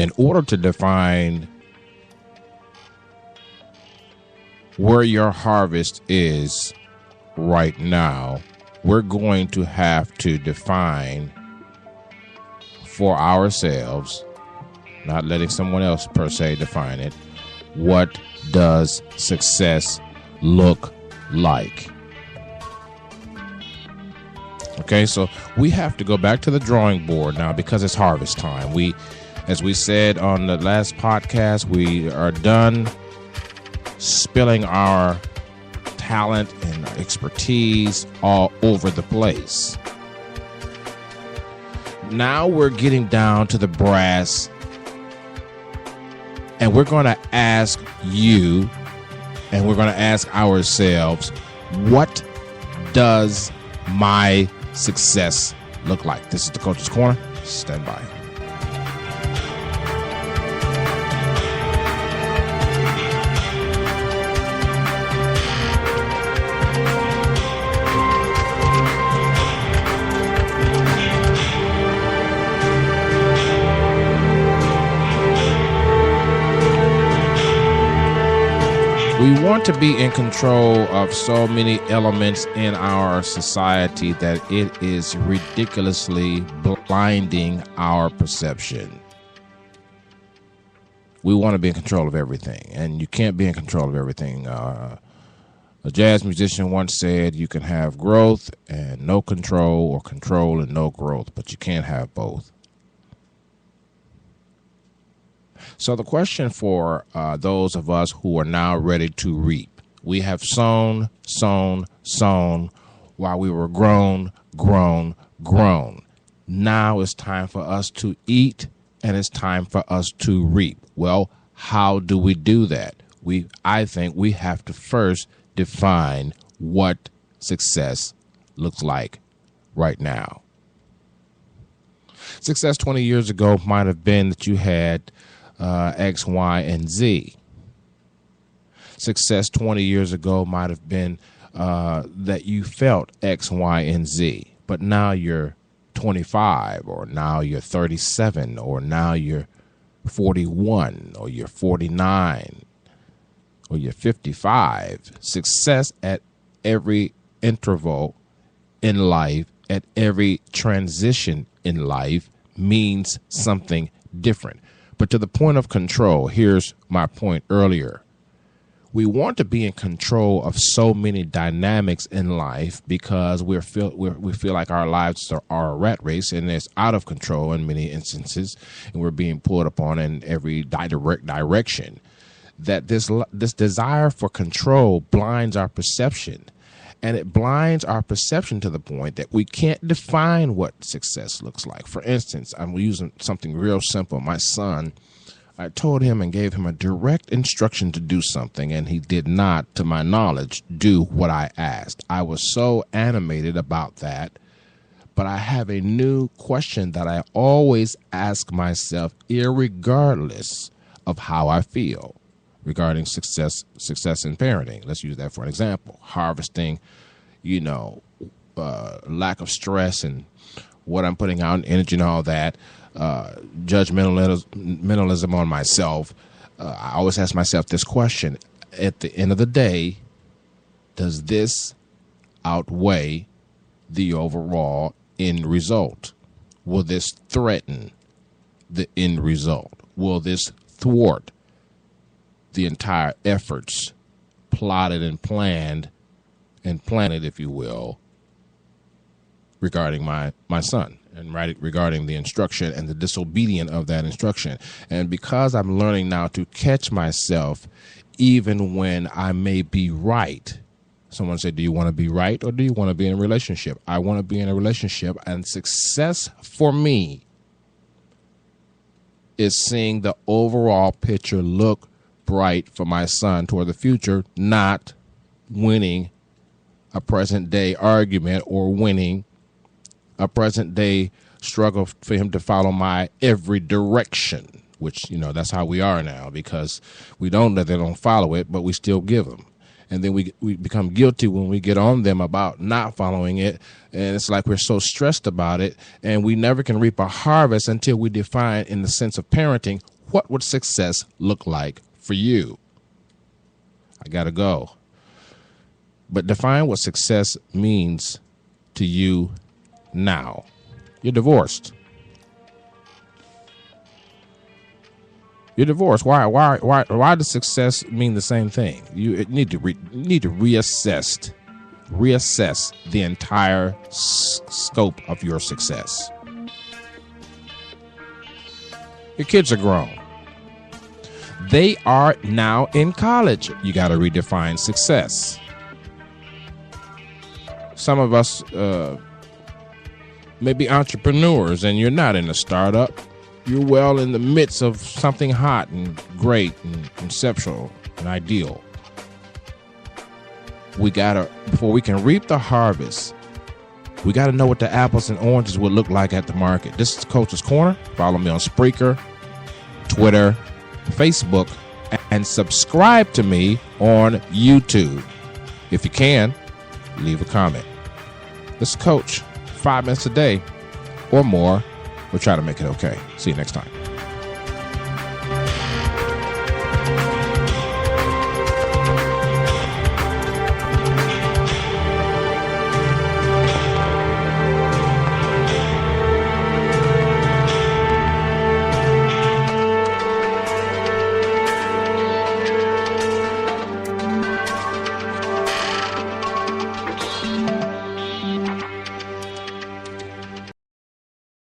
In order to define where your harvest is right now, we're going to have to define for ourselves, not letting someone else per se define it, what does success look like? Okay, so we have to go back to the drawing board now because it's harvest time. As we said on the last podcast, we are done spilling our talent and expertise all over the place. Now we're getting down to the brass, and we're going to ask you, and we're going to ask ourselves, what does my success look like? This is the Coach's Corner. Stand by. We want to be in control of so many elements in our society that it is ridiculously blinding our perception. We want to be in control of everything, and you can't be in control of everything. A jazz musician once said you can have growth and no control, or control and no growth, but you can't have both. So the question for those of us who are now ready to reap, we have sown while we were grown. Now it's time for us to eat, and it's time for us to reap. Well, how do we do that? I think we have to first define what success looks like right now. Success 20 years ago might have been that you had X, Y, and Z. Success 20 years ago might have been that you felt X, Y, and Z. But now you're 25, or now you're 37, or now you're 41, or you're 49, or you're 55. Success at every interval in life, at every transition in life, means something different. But to the point of control, here's my point earlier. We want to be in control of so many dynamics in life because we feel like our lives are a rat race, and it's out of control in many instances, and we're being pulled upon in every direction. That this desire for control blinds our perception. And it blinds our perception to the point that we can't define what success looks like. For instance, I'm using something real simple. My son, I told him and gave him a direct instruction to do something, and he did not, to my knowledge, do what I asked. I was so animated about that, but I have a new question that I always ask myself, irregardless of how I feel, regarding success in parenting. Let's use that for an example. Harvesting, lack of stress and what I'm putting out, energy and all that, judgmentalism on myself. I always ask myself this question. At the end of the day, does this outweigh the overall end result? Will this threaten the end result? Will this thwart the entire efforts plotted and planned and planted, if you will, regarding my son and regarding the instruction and the disobedience of that instruction? And because I'm learning now to catch myself even when I may be right. Someone said, do you want to be right or do you want to be in a relationship? I want to be in a relationship, and success for me is seeing the overall picture look bright for my son toward the future, not winning a present day argument or winning a present day struggle for him to follow my every direction, which, that's how we are now, because we don't let them follow it, but we still give them. and then we become guilty when we get on them about not following it, and it's like we're so stressed about it, and we never can reap a harvest until we define, in the sense of parenting, what would success look like for you. I gotta go. But define what success means to you now. You're divorced. You're divorced. Why does success mean the same thing? You need to reassess the entire scope of your success. Your kids are grown. They are now in college. You got to redefine success. Some of us may be entrepreneurs, and you're not in a startup. You're well in the midst of something hot and great and conceptual and ideal. We gotta, before we can reap the harvest, we gotta know what the apples and oranges would look like at the market. This is Coach's Corner. Follow me on Spreaker, Twitter, Facebook, and subscribe to me on YouTube. If you can, leave a comment. This is Coach. 5 minutes a day or more. We'll try to make it okay. See you next time.